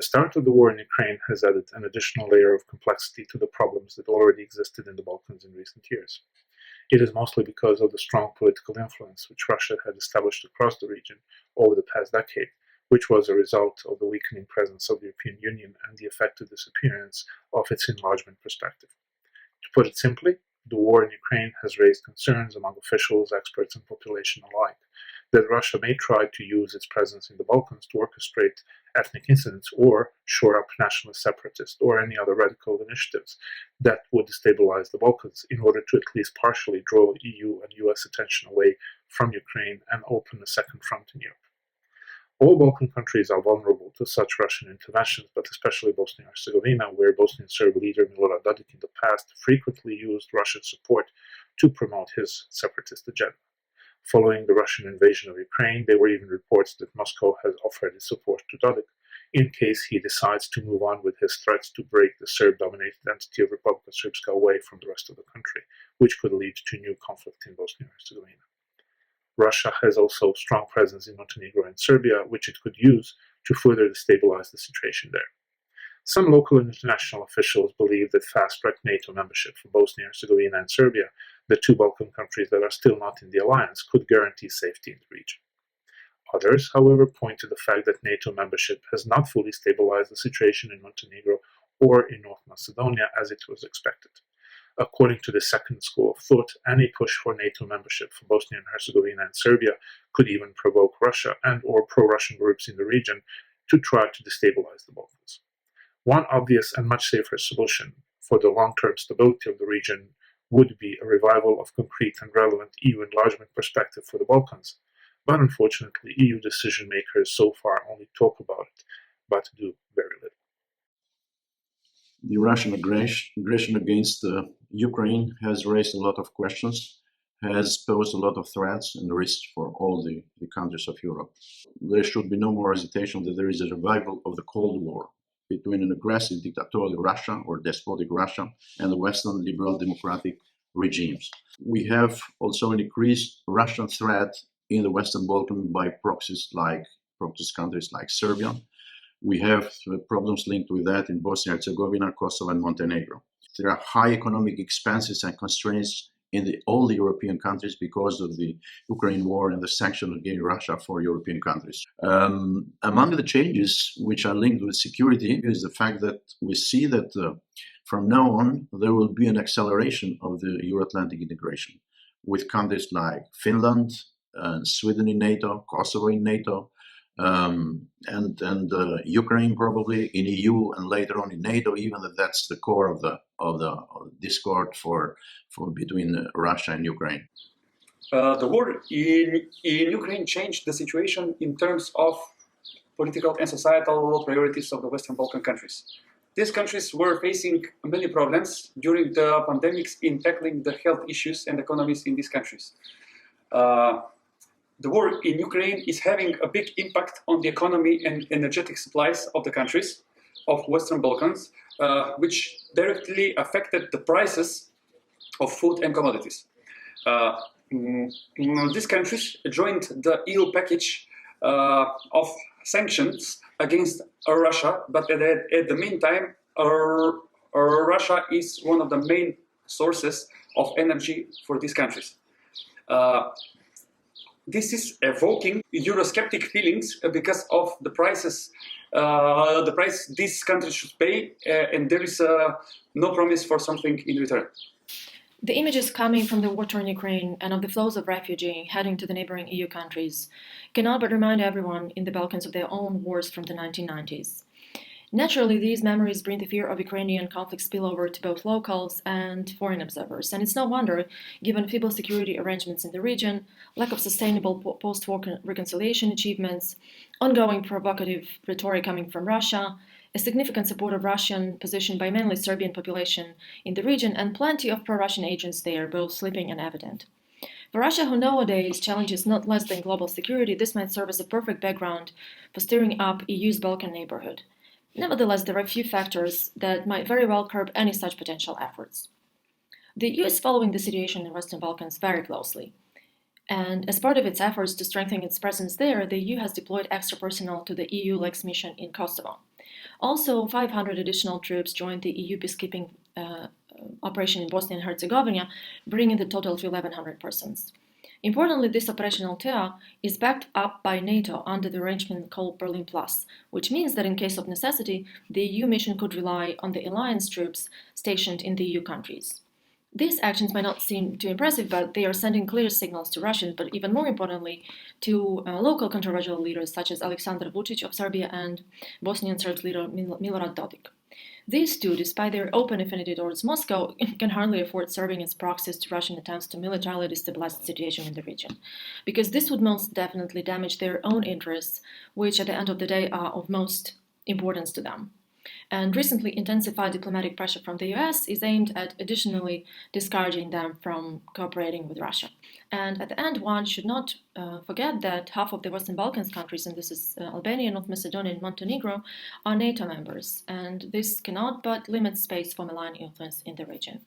The start of the war in Ukraine has added an additional layer of complexity to the problems that already existed in the Balkans in recent years. It is mostly because of the strong political influence which Russia had established across the region over the past decade, which was a result of the weakening presence of the European Union and the effective disappearance of its enlargement perspective. To put it simply, the war in Ukraine has raised concerns among officials, experts, and population alike that Russia may try to use its presence in the Balkans to orchestrate ethnic incidents or shore up nationalist separatist or any other radical initiatives that would destabilize the Balkans in order to at least partially draw EU and US attention away from Ukraine and open a second front in Europe. All Balkan countries are vulnerable to such Russian interventions, but especially Bosnia and Herzegovina, where Bosnian Serb leader Milorad Dodik in the past frequently used Russian support to promote his separatist agenda. Following the Russian invasion of Ukraine, there were even reports that Moscow has offered its support to Dodik in case he decides to move on with his threats to break the Serb-dominated entity of Republika Srpska away from the rest of the country, which could lead to new conflict in Bosnia and Herzegovina. Russia has also a strong presence in Montenegro and Serbia, which it could use to further destabilize the situation there. Some local and international officials believe that fast-track NATO membership for Bosnia and Herzegovina and Serbia, the two Balkan countries that are still not in the alliance, could guarantee safety in the region. Others, however, point to the fact that NATO membership has not fully stabilized the situation in Montenegro or in North Macedonia as it was expected. According to the second school of thought, any push for NATO membership for Bosnia and Herzegovina and Serbia could even provoke Russia and or pro-Russian groups in the region to try to destabilize the Balkans. One obvious and much safer solution for the long-term stability of the region would be a revival of concrete and relevant EU enlargement perspective for the Balkans, but unfortunately EU decision makers so far only talk about it, but do very little. The Russian aggression against Ukraine has raised a lot of questions, has posed a lot of threats and risks for all the countries of Europe. There should be no more hesitation that there is a revival of the Cold War between an aggressive dictatorial Russia or despotic Russia and the Western liberal democratic regimes. We have also an increased Russian threat in the Western Balkans by proxy countries like Serbia. We have problems linked with that in Bosnia and Herzegovina, Kosovo, and Montenegro. There are high economic expenses and constraints in all the European countries because of the Ukraine war and the sanctions against Russia for European countries. Among the changes which are linked with security is the fact that we see that from now on there will be an acceleration of the Euro-Atlantic integration with countries like Finland, Sweden in NATO, Kosovo in NATO, and Ukraine probably in EU and later on in NATO, even if that's the core of the discord for between Russia and Ukraine. The war in Ukraine changed the situation in terms of political and societal priorities of the Western Balkan countries. These countries were facing many problems during the pandemics in tackling the health issues and economies in these countries. The war in Ukraine is having a big impact on the economy and energetic supplies of the countries of Western Balkans, which directly affected the prices of food and commodities. These countries joined the EU package of sanctions against Russia, but at the meantime, Russia is one of the main sources of energy for these countries. This is evoking Eurosceptic feelings because of the price these countries should pay, and there is no promise for something in return. The images coming from the war-torn Ukraine and of the flows of refugees heading to the neighboring EU countries cannot but remind everyone in the Balkans of their own wars from the 1990s. Naturally, these memories bring the fear of Ukrainian conflict spillover to both locals and foreign observers, and it's no wonder, given feeble security arrangements in the region, lack of sustainable post-war reconciliation achievements, ongoing provocative rhetoric coming from Russia, a significant support of Russian position by mainly Serbian population in the region, and plenty of pro-Russian agents there, both sleeping and evident. For Russia, who nowadays challenges not less than global security, this might serve as a perfect background for stirring up EU's Balkan neighborhood. Nevertheless, there are a few factors that might very well curb any such potential efforts. The EU is following the situation in the Western Balkans very closely, and as part of its efforts to strengthen its presence there, the EU has deployed extra personnel to the EU-LEX mission in Kosovo. Also, 500 additional troops joined the EU peacekeeping operation in Bosnia and Herzegovina, bringing the total to 1,100 persons. Importantly, this operational TEA is backed up by NATO under the arrangement called Berlin Plus, which means that in case of necessity, the EU mission could rely on the alliance troops stationed in the EU countries. These actions might not seem too impressive, but they are sending clear signals to Russians, but even more importantly, to local controversial leaders such as Aleksandar Vučić of Serbia and Bosnian Serbs leader Milorad Dodik. These two, despite their open affinity towards Moscow, can hardly afford serving as proxies to Russian attempts to militarily destabilize the situation in the region, because this would most definitely damage their own interests, which at the end of the day are of most importance to them. And recently intensified diplomatic pressure from the US is aimed at additionally discouraging them from cooperating with Russia. And at the end, one should not forget that half of the Western Balkans countries, and this is Albania, North Macedonia, and Montenegro, are NATO members, and this cannot but limit space for malign influence in the region.